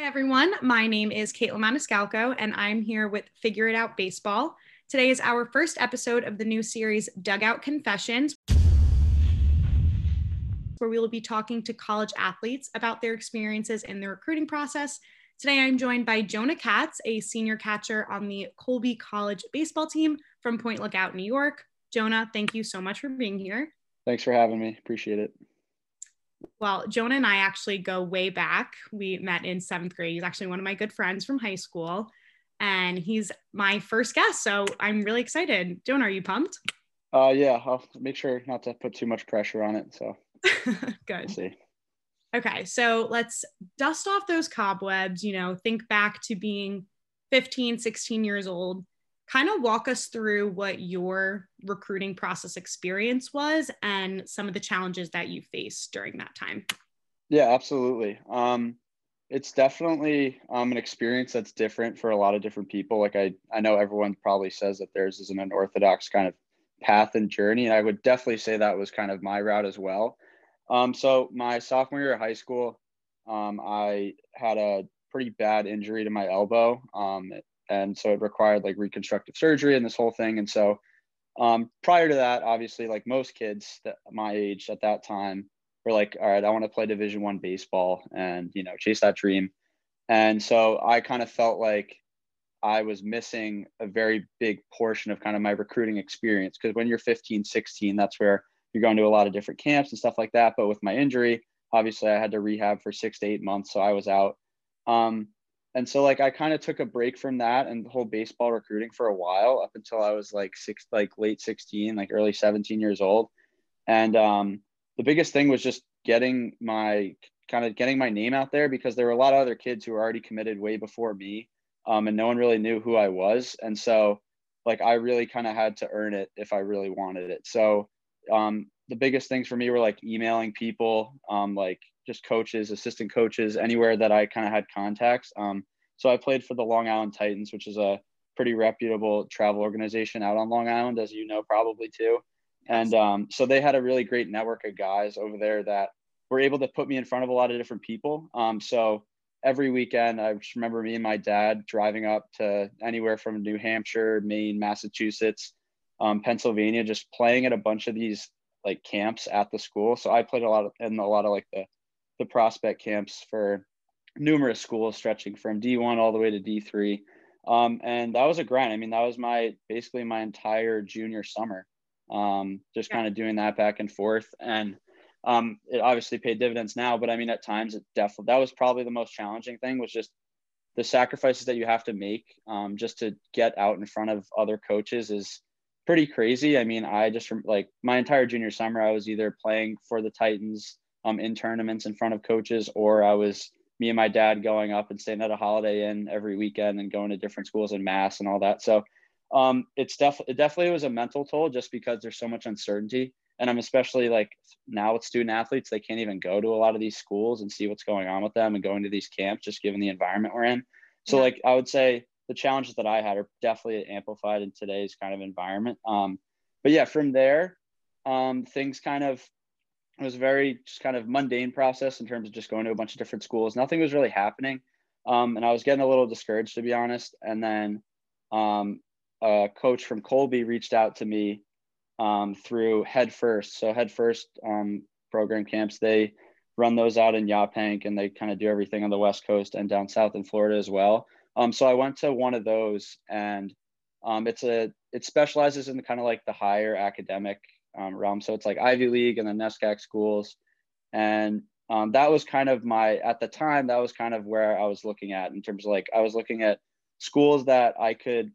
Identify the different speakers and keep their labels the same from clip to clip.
Speaker 1: Hi, everyone. My name is Caitlin Maniscalco, and I'm here with Figure It Out Baseball. Today is our first episode of the new series, Dugout Confessions, where we will be talking to college athletes about their experiences in the recruiting process. Today, I'm joined by Jonah Katz, a senior catcher on the Colby College baseball team from Point Lookout, New York. Jonah, thank you so much for being here.
Speaker 2: Thanks for having me. Appreciate it.
Speaker 1: Well, Jonah and I actually go way back. We met in 7th grade. He's actually one of my good friends from high school, and he's my first guest. So I'm really excited. Jonah, are you pumped?
Speaker 2: Yeah, I'll make sure not to put too much pressure on it. So
Speaker 1: good.
Speaker 2: We'll see.
Speaker 1: Okay, so let's dust off those cobwebs, think back to being 15, 16 years old. Kind of walk us through what your recruiting process experience was and some of the challenges that you faced during that time.
Speaker 2: Yeah, absolutely. It's definitely an experience that's different for a lot of different people. Like I know everyone probably says that theirs is an unorthodox kind of path and journey, and I would definitely say that was kind of my route as well. So my sophomore year of high school, I had a pretty bad injury to my elbow. And so it required like reconstructive surgery and this whole thing. And so prior to that, obviously, like most kids that my age at that time were like, all right, I want to play Division I baseball and, chase that dream. And so I kind of felt like I was missing a very big portion of kind of my recruiting experience. Because when you're 15, 16, that's where you're going to a lot of different camps and stuff like that. But with my injury, obviously I had to rehab for 6 to 8 months. So I was out. And so like I kind of took a break from that and the whole baseball recruiting for a while up until I was like late 16, like early 17 years old. And the biggest thing was just getting my name out there, because there were a lot of other kids who were already committed way before me. And no one really knew who I was. And so like I really kind of had to earn it if I really wanted it. So the biggest things for me were like emailing people, like just coaches, assistant coaches, anywhere that I kind of had contacts. So I played for the Long Island Titans, which is a pretty reputable travel organization out on Long Island, as you know, probably too. And so they had a really great network of guys over there that were able to put me in front of a lot of different people. So every weekend, I just remember me and my dad driving up to anywhere from New Hampshire, Maine, Massachusetts, Pennsylvania, just playing at a bunch of these like camps at the school. So I played a lot of like the prospect camps for numerous schools stretching from D1 all the way to D3. And that was a grind. I mean, that was basically my entire junior summer, just kind of doing that back and forth. And it obviously paid dividends now, but I mean, at times that was probably the most challenging thing, was just the sacrifices that you have to make just to get out in front of other coaches is pretty crazy. I mean, I just like my entire junior summer, I was either playing for the Titans in tournaments in front of coaches, or me and my dad going up and staying at a Holiday Inn every weekend and going to different schools in Mass and all that. So it definitely was a mental toll, just because there's so much uncertainty. And I'm especially like now with student athletes, they can't even go to a lot of these schools and see what's going on with them and going to these camps, just given the environment we're in. So like I would say the challenges that I had are definitely amplified in today's kind of environment. But yeah, from there, things it was very just kind of mundane process in terms of just going to a bunch of different schools. Nothing was really happening. And I was getting a little discouraged, to be honest. And then a coach from Colby reached out to me through Head First. So Head First program camps, they run those out in Yaphank, and they kind of do everything on the West Coast and down south in Florida as well. So I went to one of those, and it specializes in kind of like the higher academic realm. So it's like Ivy League and the NESCAC schools. And that was kind of at the time, that was kind of where I was looking at, in terms of like, I was looking at schools that I could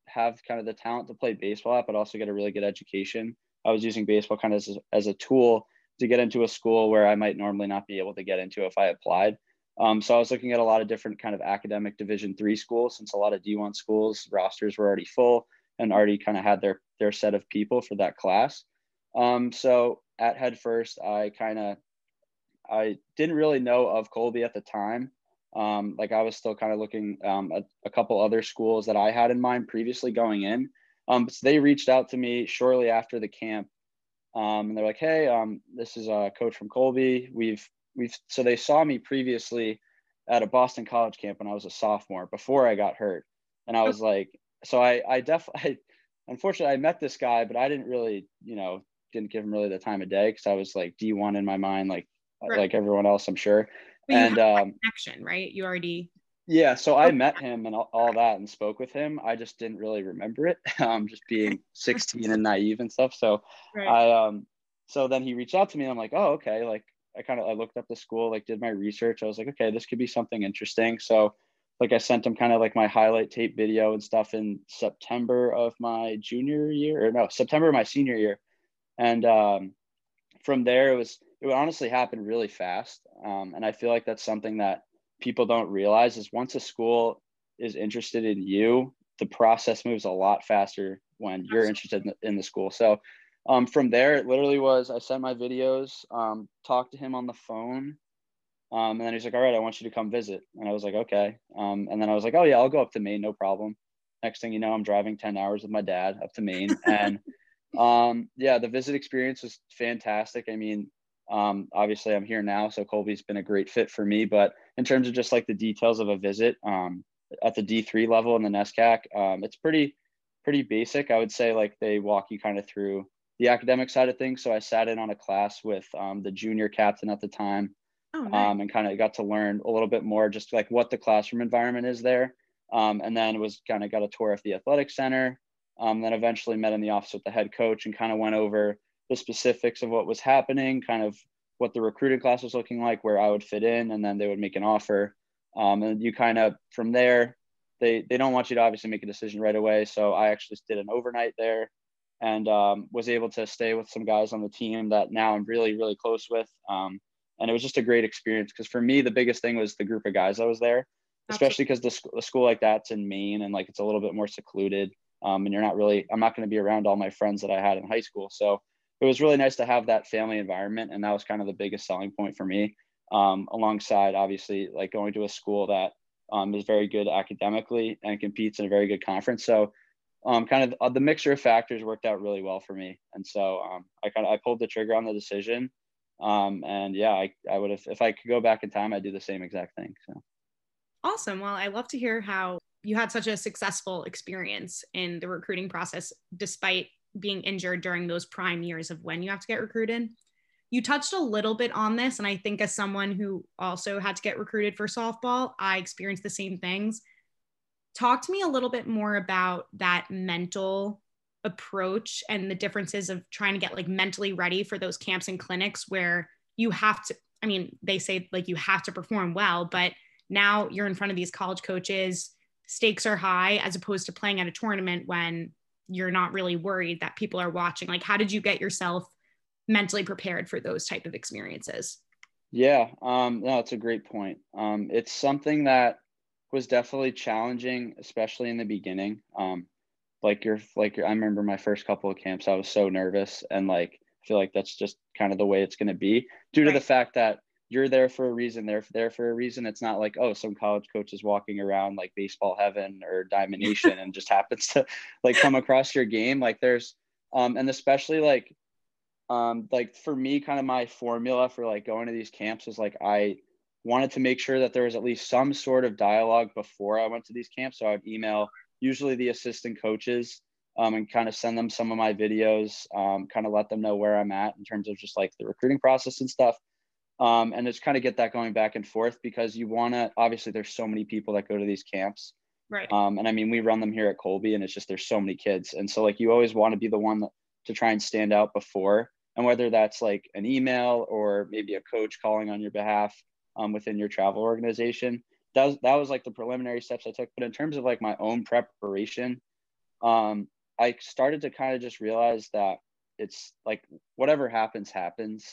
Speaker 2: have kind of the talent to play baseball at, but also get a really good education. I was using baseball kind of as a tool to get into a school where I might normally not be able to get into if I applied. So I was looking at a lot of different kind of academic Division III schools, since a lot of D1 schools rosters were already full and already kind of had their set of people for that class. So at Head First, I didn't really know of Colby at the time. Like I was still kind of looking at a couple other schools that I had in mind previously going in. So they reached out to me shortly after the camp. And they're like, hey, this is a coach from Colby. So they saw me previously at a Boston College camp when I was a sophomore before I got hurt. And I was like, so I definitely, unfortunately, I met this guy, but I didn't really, didn't give him really the time of day because I was like D1 in my mind, like
Speaker 1: Right.
Speaker 2: like everyone else, I'm sure.
Speaker 1: But you
Speaker 2: And
Speaker 1: have connection, right? You already.
Speaker 2: yeah, so I met him and all that and spoke with him. I just didn't really remember it, just being 16 and naive and stuff. So
Speaker 1: Right.
Speaker 2: so then he reached out to me and I'm like, oh, okay. Like I looked up the school, like did my research. I was like, okay, this could be something interesting. So like I sent him kind of like my highlight tape video and stuff in September of my junior year, or no, September of my senior year. And from there, it would honestly happen really fast. And I feel like that's something that people don't realize is once a school is interested in you, the process moves a lot faster when you're interested in the school. So from there, it literally was, I sent my videos, talked to him on the phone. And then he's like, all right, I want you to come visit. And I was like, okay. And then I was like, oh yeah, I'll go up to Maine. No problem. Next thing you know, I'm driving 10 hours with my dad up to Maine. And yeah, the visit experience was fantastic. I mean, obviously I'm here now, so Colby's been a great fit for me, but in terms of just like the details of a visit, at the D3 level in the NESCAC, it's pretty basic. I would say like they walk you kind of through the academic side of things. So I sat in on a class with the junior captain at the time,
Speaker 1: Oh, nice.
Speaker 2: and kind of got to learn a little bit more just like what the classroom environment is there. And then was kind of got a tour of the athletic center. Then eventually met in the office with the head coach and kind of went over the specifics of what was happening, kind of what the recruiting class was looking like, where I would fit in, and then they would make an offer. And you kind of, from there, they don't want you to obviously make a decision right away. So I actually did an overnight there and was able to stay with some guys on the team that now I'm really, really close with. And it was just a great experience because for me, the biggest thing was the group of guys that was there, especially because the school like that's in Maine and like it's a little bit more secluded. And I'm not going to be around all my friends that I had in high school. So it was really nice to have that family environment. And that was kind of the biggest selling point for me, alongside obviously like going to a school that is very good academically and competes in a very good conference. So kind of the mixture of factors worked out really well for me. And so I pulled the trigger on the decision. And yeah, I would have, if I could go back in time, I'd do the same exact thing. So.
Speaker 1: Awesome. Well, I love to hear how you had such a successful experience in the recruiting process, despite being injured during those prime years of when you have to get recruited. You touched a little bit on this, and I think as someone who also had to get recruited for softball, I experienced the same things. Talk to me a little bit more about that mental approach and the differences of trying to get like mentally ready for those camps and clinics where you have to, I mean, they say like you have to perform well, but now you're in front of these college coaches, stakes are high as opposed to playing at a tournament when you're not really worried that people are watching. Like, how did you get yourself mentally prepared for those type of experiences?
Speaker 2: Yeah, no, it's a great point. It's something that was definitely challenging, especially in the beginning. I remember my first couple of camps, I was so nervous, and like I feel like that's just kind of the way it's going to be due to the fact that you're there for a reason. They're there for a reason. It's not like, oh, some college coach is walking around like baseball heaven or Diamond Nation and just happens to like come across your game. Like there's, and especially like for me, kind of my formula for like going to these camps was like I wanted to make sure that there was at least some sort of dialogue before I went to these camps. So I'd email usually the assistant coaches, and kind of send them some of my videos, kind of let them know where I'm at in terms of just like the recruiting process and stuff. And just kind of get that going back and forth because you want to, obviously there's so many people that go to these camps.
Speaker 1: Right.
Speaker 2: And I mean, we run them here at Colby and it's just, there's so many kids. And so like, you always want to be the one to try and stand out before, and whether that's like an email or maybe a coach calling on your behalf, within your travel organization. That was like the preliminary steps I took. But in terms of like my own preparation, I started to kind of just realize that it's like whatever happens.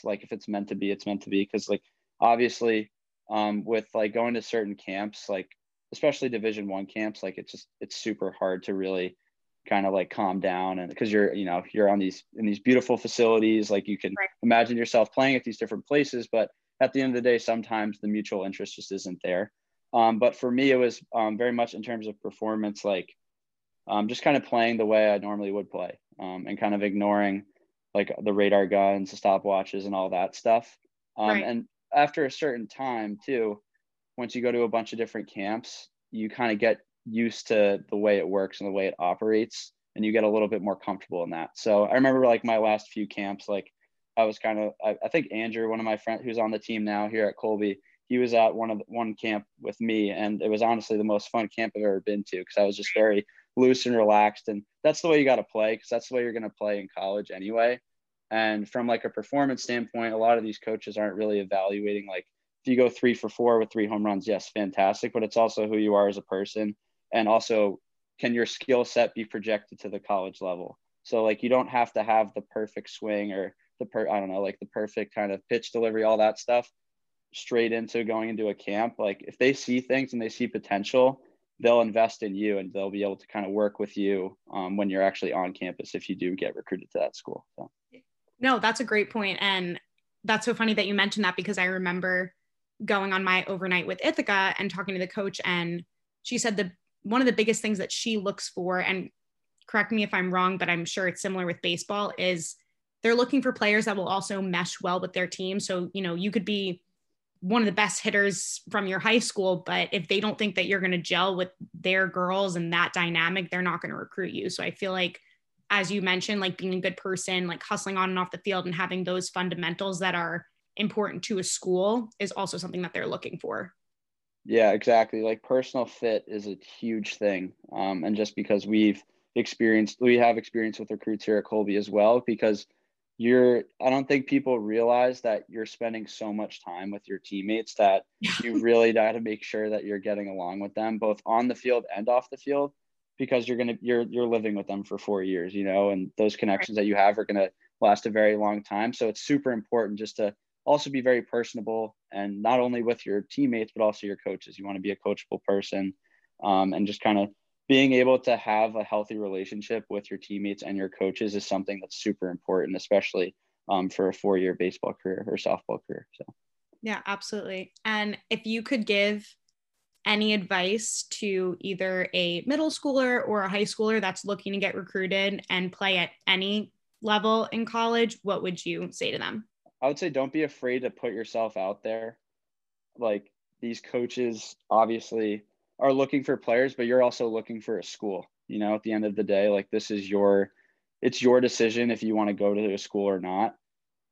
Speaker 2: Like if it's meant to be, it's meant to be. Cause like obviously, with like going to certain camps, like especially Division I camps, like it's super hard to really kind of like calm down, and because you're in these beautiful facilities, like you can imagine yourself playing at these different places, but at the end of the day, sometimes the mutual interest just isn't there. But for me, it was very much in terms of performance, like just kind of playing the way I normally would play, and kind of ignoring like the radar guns, the stopwatches, and all that stuff. And after a certain time too, once you go to a bunch of different camps, you kind of get used to the way it works and the way it operates, and you get a little bit more comfortable in that. So I remember like my last few camps, like I was kind of, I think Andrew, one of my friends who's on the team now here at Colby, he was at one camp with me, and it was honestly the most fun camp I've ever been to, because I was just very loose and relaxed. And that's the way you got to play, because that's the way you're going to play in college anyway. And from like a performance standpoint, a lot of these coaches aren't really evaluating, like, if you go 3 for 4 with 3 home runs, yes, fantastic. But it's also who you are as a person. And also, can your skill set be projected to the college level? So like, you don't have to have the perfect swing or I don't know, like the perfect kind of pitch delivery, all that stuff straight into going into a camp. Like if they see things and they see potential, they'll invest in you, and they'll be able to kind of work with you when you're actually on campus, if you do get recruited to that school. So.
Speaker 1: No, that's a great point. And that's so funny that you mentioned that, because I remember going on my overnight with Ithaca and talking to the coach, and she said one of the biggest things that she looks for, and correct me if I'm wrong, but I'm sure it's similar with baseball, is they're looking for players that will also mesh well with their team. So, you could be one of the best hitters from your high school, but if they don't think that you're going to gel with their girls and that dynamic, they're not going to recruit you. So I feel like, as you mentioned, like being a good person, like hustling on and off the field and having those fundamentals that are important to a school is also something that they're looking for.
Speaker 2: Yeah, exactly. Like personal fit is a huge thing. And just because we have experience with recruits here at Colby as well, because I don't think people realize that you're spending so much time with your teammates that you really got to make sure that you're getting along with them, both on the field and off the field, because you're living with them for 4 years, and those connections that you have are going to last a very long time. So it's super important just to also be very personable, and not only with your teammates, but also your coaches. You want to be a coachable person, and just kind of being able to have a healthy relationship with your teammates and your coaches is something that's super important, especially for a 4-year baseball career or softball career. So.
Speaker 1: Yeah, absolutely. And if you could give any advice to either a middle schooler or a high schooler that's looking to get recruited and play at any level in college, what would you say to them?
Speaker 2: I would say don't be afraid to put yourself out there. Like, these coaches obviously are looking for players, but you're also looking for a school. At the end of the day, like, it's your decision if you want to go to a school or not.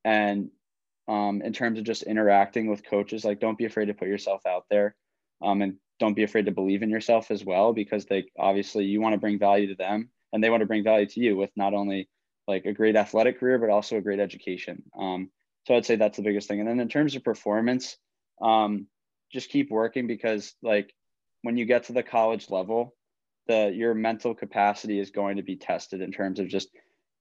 Speaker 2: And in terms of just interacting with coaches, like, don't be afraid to put yourself out there, and don't be afraid to believe in yourself as well, because you want to bring value to them, and they want to bring value to you with not only like a great athletic career, but also a great education. So I'd say that's the biggest thing. And then in terms of performance, just keep working, because like when you get to the college level, your mental capacity is going to be tested in terms of just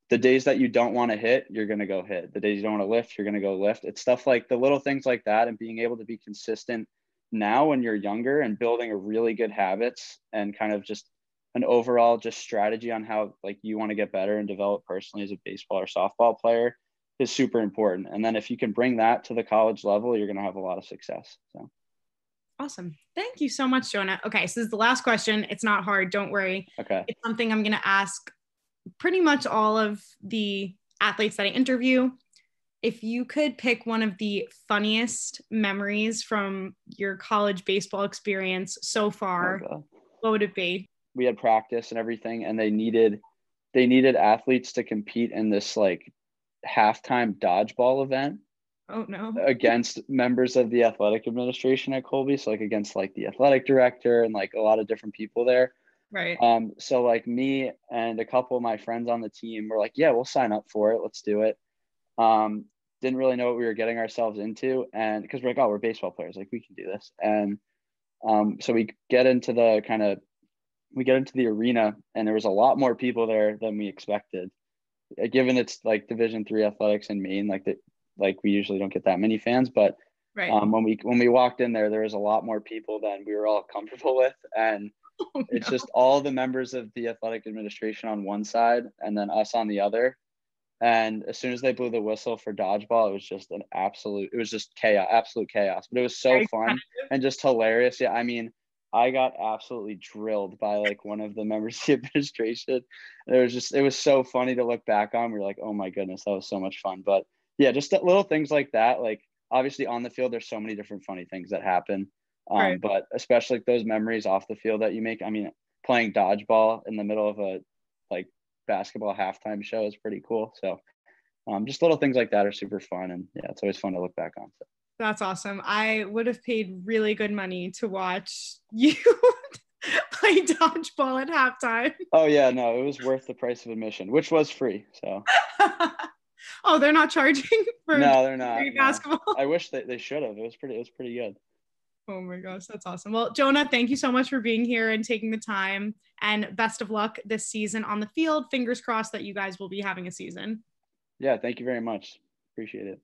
Speaker 2: the days that you don't want to hit, you're going to go hit. The days you don't want to lift, you're going to go lift. It's stuff like the little things like that, and being able to be consistent now when you're younger, and building a really good habits and kind of just an overall just strategy on how like you want to get better and develop personally as a baseball or softball player is super important. And then if you can bring that to the college level, you're going to have a lot of success. So.
Speaker 1: Awesome. Thank you so much, Jonah. Okay, so this is the last question. It's not hard. Don't worry.
Speaker 2: Okay.
Speaker 1: It's something I'm going to ask pretty much all of the athletes that I interview. If you could pick one of the funniest memories from your college baseball experience so far, what would it be?
Speaker 2: We had practice and everything, and they needed athletes to compete in this like halftime dodgeball event.
Speaker 1: Oh no.
Speaker 2: Against members of the athletic administration at Colby. So like against like the athletic director and like a lot of different people there.
Speaker 1: Right.
Speaker 2: So like me and a couple of my friends on the team were like, yeah, we'll sign up for it. Let's do it. Didn't really know what we were getting ourselves into. And because we're like, oh, we're baseball players. Like, we can do this. And so we get into the arena, and there was a lot more people there than we expected. Given it's like Division III athletics in Maine, like we usually don't get that many fans, but
Speaker 1: right.
Speaker 2: When we walked in there was a lot more people than we were all comfortable with. And it's just all the members of the athletic administration on one side and then us on the other. And as soon as they blew the whistle for dodgeball, it was just chaos, absolute chaos. But it was so fun and just hilarious. Yeah, I mean, I got absolutely drilled by like one of the members of the administration. It was so funny to look back on. We were like, oh my goodness, that was so much fun. But yeah, just little things like that. Like, obviously on the field, there's so many different funny things that happen.
Speaker 1: Right.
Speaker 2: But especially like those memories off the field that you make. I mean, playing dodgeball in the middle of a like basketball halftime show is pretty cool. So just little things like that are super fun. And yeah, it's always fun to look back on. So.
Speaker 1: That's awesome. I would have paid really good money to watch you play dodgeball at halftime.
Speaker 2: Oh yeah, no, it was worth the price of admission, which was free. So.
Speaker 1: Oh, they're not charging for
Speaker 2: No, they're not.
Speaker 1: free
Speaker 2: No.
Speaker 1: basketball.
Speaker 2: I wish they should have. It was pretty good.
Speaker 1: Oh my gosh, that's awesome. Well, Jonah, thank you so much for being here and taking the time, and best of luck this season on the field. Fingers crossed that you guys will be having a season.
Speaker 2: Yeah, thank you very much. Appreciate it.